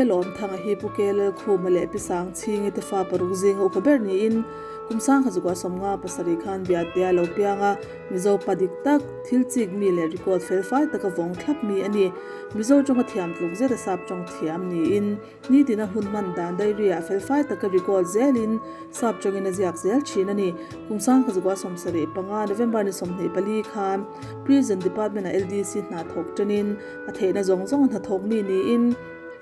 lom thanga hi pukele khumale pisang chingi te fa paruk zinga ukaber ni in kumsang khazugwa somnga pasari khan biatia lo pianga mizo padik tak thilchik mi le record felfai taka vong thlap mi ani mizo chonga thiam tluk zeta sap chong thiam ni in ni dina hunman dan dai ria felfai taka record zelin sap chongina ziak zel chin ani kumsang khazugwa somsari panga November ni somnei pali khan prison department LDC na thok tanin atheina zong na thok mi ni in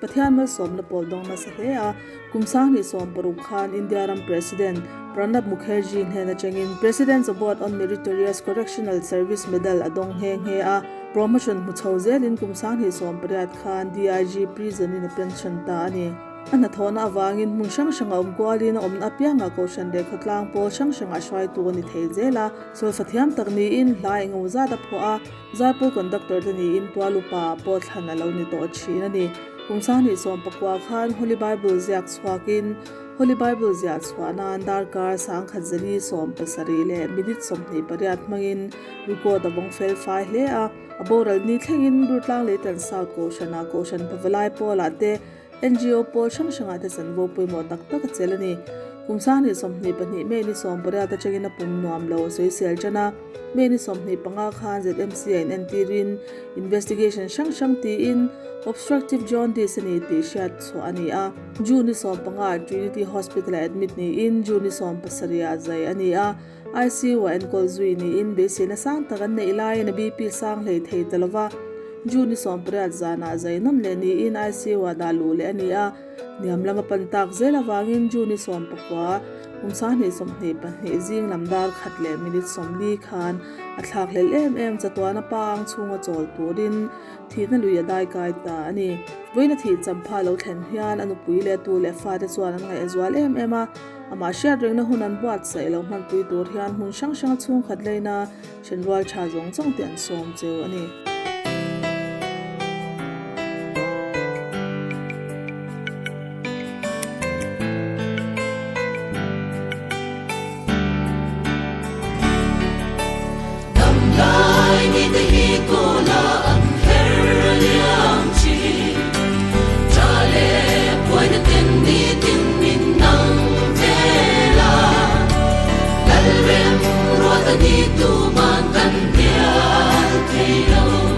pathian mal som na pol dong na sahea kumsang ni som paruk khan India ram president Pranab Mukherjee hena changin President's Award on Meritorious Correctional Service Medal adong heng he a promotion muchauzel in kumsang hi som priat khan DIG prison in pension ta ani ana thona awangin mungshang shanga umkwalin omna pianga koshan de khotlang pol shanga shwai tu ni theizela so fathiam takni in lai ngawza da phoa zaipur conductor ni in twalupa pol thana lo ni to china ni kumsang ni som pakwa khan Holy Bible ziak swakin Holy Bible ziak swana andar kar sang khazali som pasari le minute som ni pariat mangin record abong fel fai le a aboral ni thlengin rutlang le tan south koshan pavalai pola te NGO pol shanga te sanwo poimo tak tak chelani kumsang ni som ni pani me ni som pariat ta chagina pum nuam lo soi sel chana me ni som ni panga khan ZMC and rin investigation shang ti in obstructive jaundice ni ti shat so ani a juni som panga Trinity Hospital admit ni in juni som pasaria zai ani a ICU and kolzui ni in be sina sang tagan na ilai na BP sang le thei talwa juni som priat zana zai nam le ni in ICU adalu le ani a niam lama pantak zela wangin juni som pakwa kumsang ni som ni pan ni jing lamdar khatle minute som li khan athak le em chatwana pang chunga chol turin thina luya dai kai ta ani boina thi champha lo thlen hian anu puile tu le fa te chuan ngai azwal em a ama share ring na hunan buat sai lo man pui tur hian hun shang chung khat leina chenwal tha zong chong tian som cheu ani Di tu man kan dia thei lo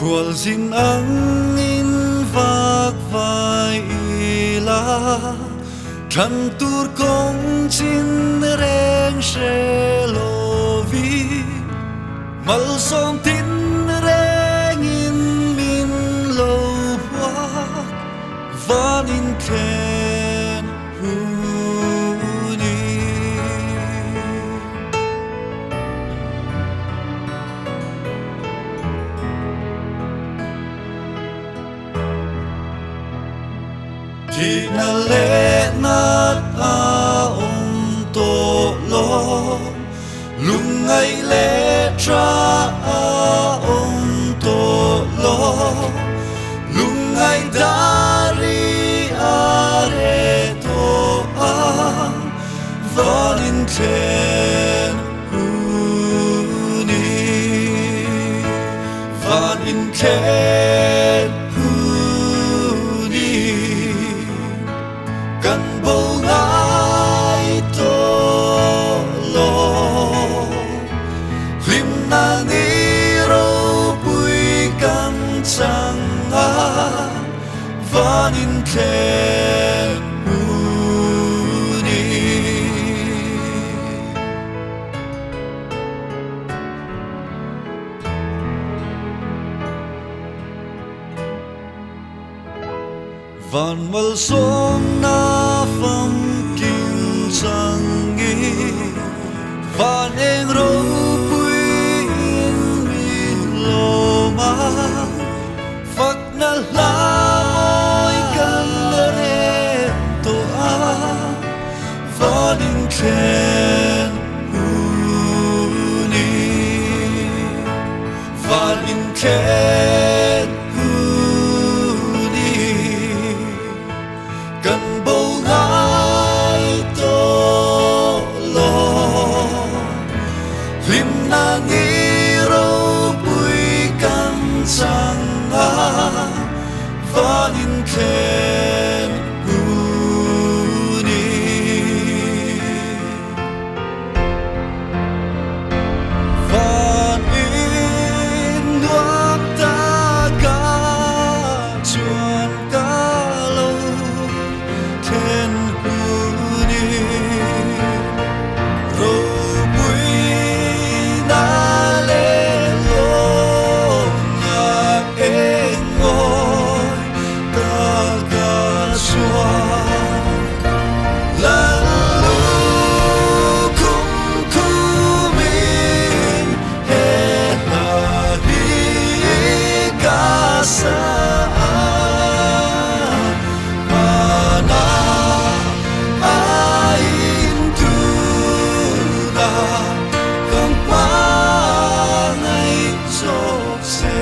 khual zin ang in vak vai ila than tur kong chin reng she lovi mal som tin reng in min lo huak van in ken hu ni di na le nat a om to lo lungai le tra a om to lo lungai dari a re to a van in ken hu ni van in ken hu ni kan bo ngai to lo lim na ni ro pui kan chang a van in ken hu ni van mal song na pham kin chang gi van eng ro pui in min lo ma phak na la moi kan re to a van in ken hu ni van in ken hu ni kan bo ngai to lo lim na ni ro pui kan chang a van in ken hu ni van in nuam ta ka chuan ka lo ken hu ni ro pui na le lo nga e ngoi ta ka chuan la lu kum kumin he na hi ka sa mana ain tu na kang pa ngai chok se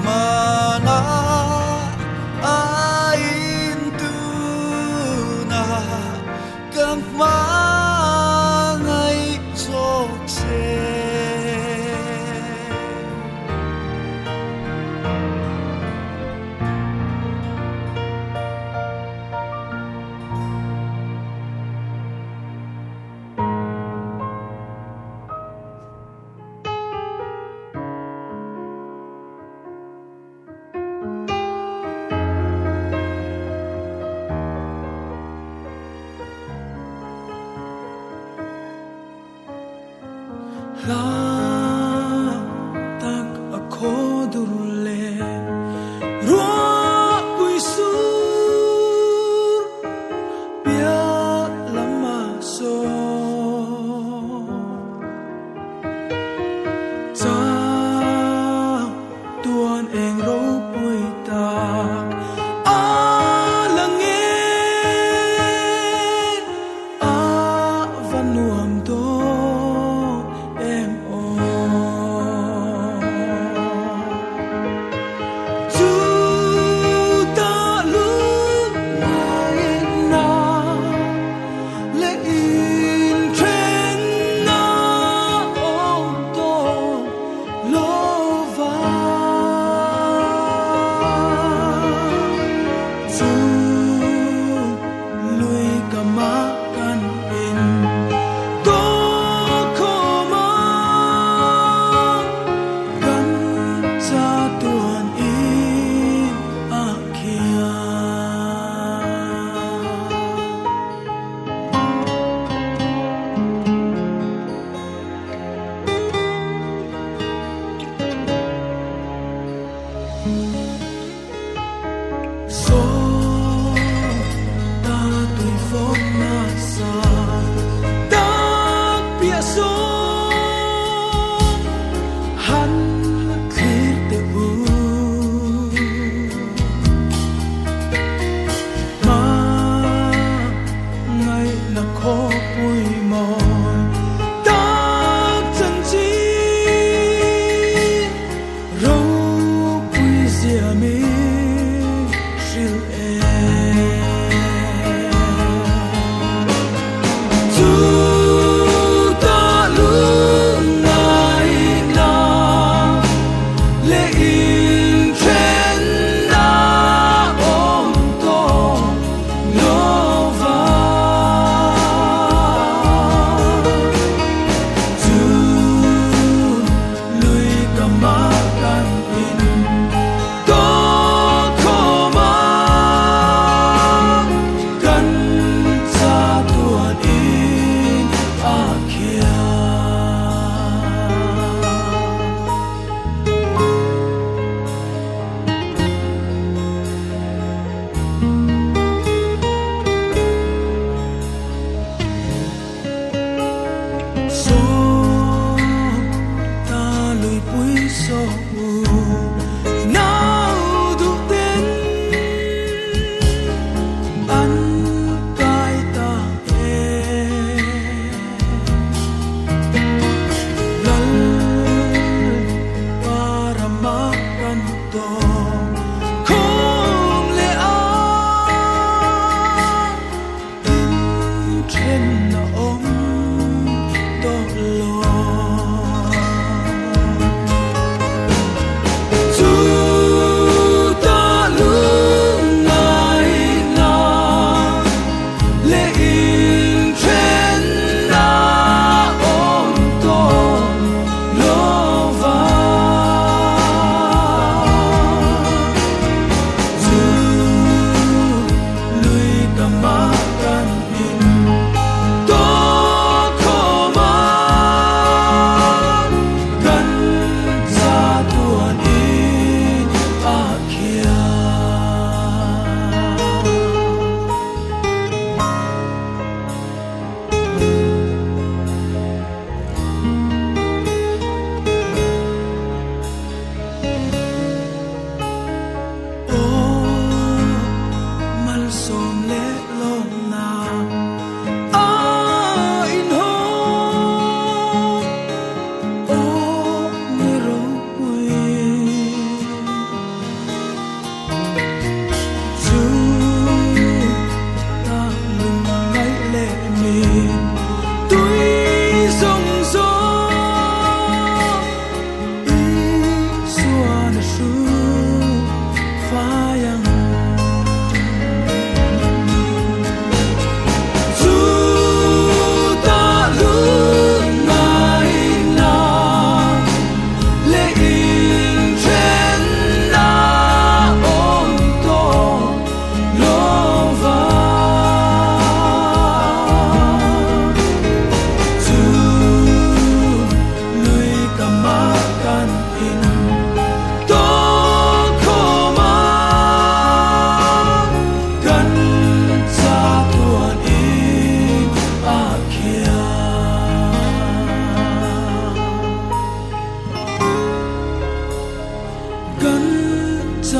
mana ain tu na kang pa ngai chok se la tak ako durle ro pui sur pia lama so sa tuan eng ro pui tak a lange a van nuam to em o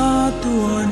sa tuan